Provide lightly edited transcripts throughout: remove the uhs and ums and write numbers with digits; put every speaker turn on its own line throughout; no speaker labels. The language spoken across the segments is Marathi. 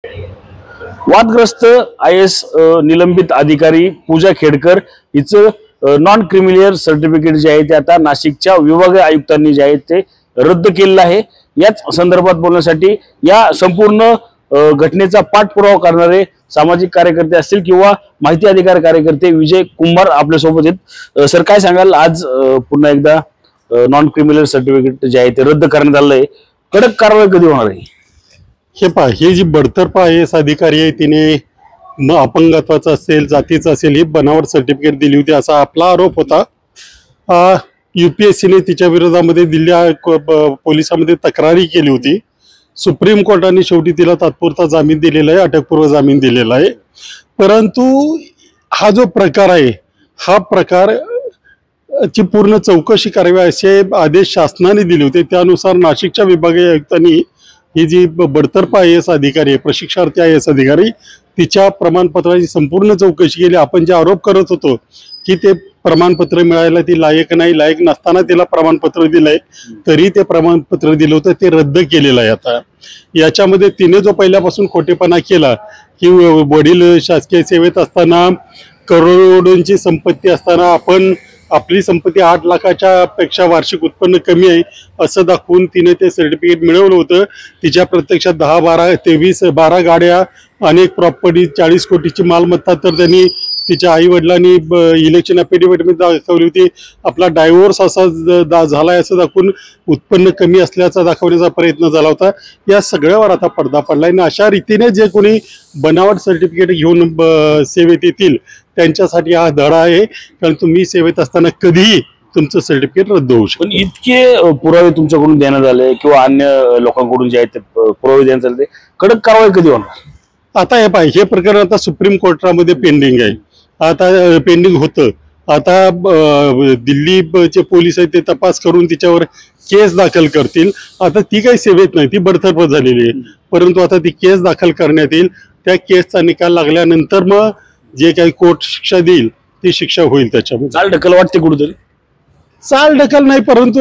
वादग्रस्त IAS निलंबित अधिकारी पूजा खेडकर हिचं नॉन क्रिमिनल सर्टिफिकेट जे आहे ते आता नाशिकच्या विभागीय आयुक्तांनी जे आहे ते रद्द केलेलं आहे। याच संदर्भात बोलण्यासाठी या संपूर्ण घटनेचा पाठपुरावा करणारे सामाजिक कार्यकर्ते असतील किंवा माहिती अधिकार कार्यकर्ते विजय कुमार आपल्या सोबत आहेत। सर, काय सांगाल, आज पुन्हा एकदा नॉन क्रिमिनल सर्टिफिकेट जे आहे ते रद्द करण्यात आलं आहे, कडक कारवाई कधी होणार आहे?
हे पहा, हे जी बडतर्फ IAS अधिकारी आहे तिने अपंगत्वाचं असेल जातीचं असेल ही बनावट सर्टिफिकेट दिली होती असा आपला आरोप होता। UPSCने तिच्या विरोधामध्ये दिल्ली पोलिसांमध्ये तक्रारी केली होती। सुप्रीम कोर्टाने शेवटी तिला तात्पुरता जामीन दिलेला आहे, अटकपूर्व जामीन दिलेला आहे। परंतु हा जो प्रकार आहे हा प्रकार ची पूर्ण चौकशी करावी असे आदेश शासनाने दिले होते। त्यानुसार नाशिकच्या विभागीय आयुक्तांनी ही जी बडतर्फ IAS अधिकारी आहे, प्रशिक्षणार्थी IAS अधिकारी, तिच्या प्रमाणपत्राची संपूर्ण चौकशी केली। आपण जे आरोप करत होतो की ते प्रमाणपत्र मिळायला ती लायक नाही, लायक नसताना तिला प्रमाणपत्र दिलंय, तरी ते प्रमाणपत्र दिलं होतं ते रद्द केलेलं आहे। आता याच्यामध्ये तिने जो पहिल्यापासून खोटेपणा केला की वडील शासकीय सेवेत असताना करोडोंची संपत्ती असताना आपण आपली संपत्ती 8 लाखाच्या पेक्षा वार्षिक उत्पन्न कमी आहे असं दाखवून तिने ते सर्टिफिकेट मिळवलं होतं। तिच्या प्रत्यक्षात 10, 12, 23, 12 गाड्या, अनेक प्रॉपर्टी, 40 कोटीची मालमत्ता तर त्यांनी तिच्या आई वडिलांनी इलेक्शन ॲफिडेव्हिटमध्ये दाखवली होती। आपला डायव्होर्स असा झालाय असं दाखवून उत्पन्न कमी असल्याचा दाखवण्याचा प्रयत्न झाला होता। या सगळ्यावर आता पडदा पडलाय आणि अशा रीतीने जे कोणी बनावट सर्टिफिकेट घेऊन सेवेत येतील त्यांच्यासाठी हा धडा आहे, कारण तुम्ही सेवेत असताना कधीही तुमचं सर्टिफिकेट रद्द होऊ शकतं।
पण इतके पुरावे तुमच्याकडून देण्यात आले किंवा अन्य लोकांकडून जे आहेत ते पुरावे देण्यात आले, कडक कारवाई कधी होणार?
आता हे पाहिजे, हे प्रकरण आता सुप्रीम कोर्टामध्ये पेंडिंग आहे, आता पेंडिंग होतं। आता दिल्लीचे पोलीस आहेत ते तपास करून तिच्यावर केस दाखल करतील। आता ती काही सेवेत नाही, ती बडतर्फ झालेली आहे, परंतु आता ती केस दाखल करण्यात येईल। त्या केसचा निकाल लागल्यानंतर मग जे काही कोर्ट शिक्षा देईल ती शिक्षा होईल। त्याच्यामध्ये
चाल ढकल वाटते कुठेतरी?
चाल ढकल नाही, परंतु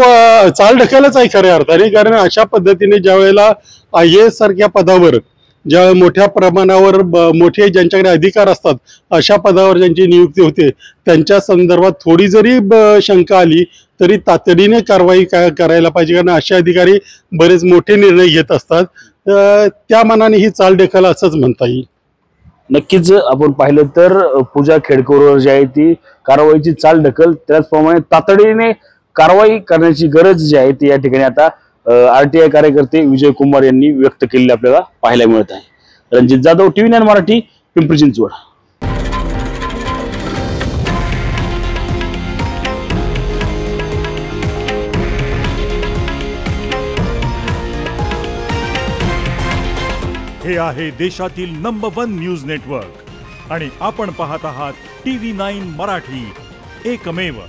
चाल ढकलच आहे खऱ्या अर्थाने, कारण अशा पद्धतीने ज्या वेळेला IAS सारख्या पदावर ज्या मोठ्या प्रमाणावर मोठे ज्यांच्याकडे अधिकार असतात अशा पदावर ज्यांची नियुक्ती होते त्यांच्या संदर्भात थोडी जरी शंका आली तरी तातडीने कारवाई करायला पाहिजे, कारण असे अधिकारी बरेच मोठे निर्णय घेत असतात। त्या मानाने ही चाल ढकल असंच म्हणता येईल।
नक्कीच आपण पाहिलं तर पूजा खेडकरवर जी आहे ती कारवाईची चाल ढकल, त्याचप्रमाणे तातडीने कारवाई करण्याची गरज जी आहे ती या ठिकाणी आता RTI कार्यकर्ते विजय कुमार यांनी व्यक्त केलेली आपल्याला पाहायला मिळत आहे। रणजित जाधव, TV9 मराठी, पिंपरी चिंचवड।
हे आहे देशातील नंबर 1 न्यूज नेटवर्क आणि आपण पाहत आहात TV9 मराठी, एकमेव।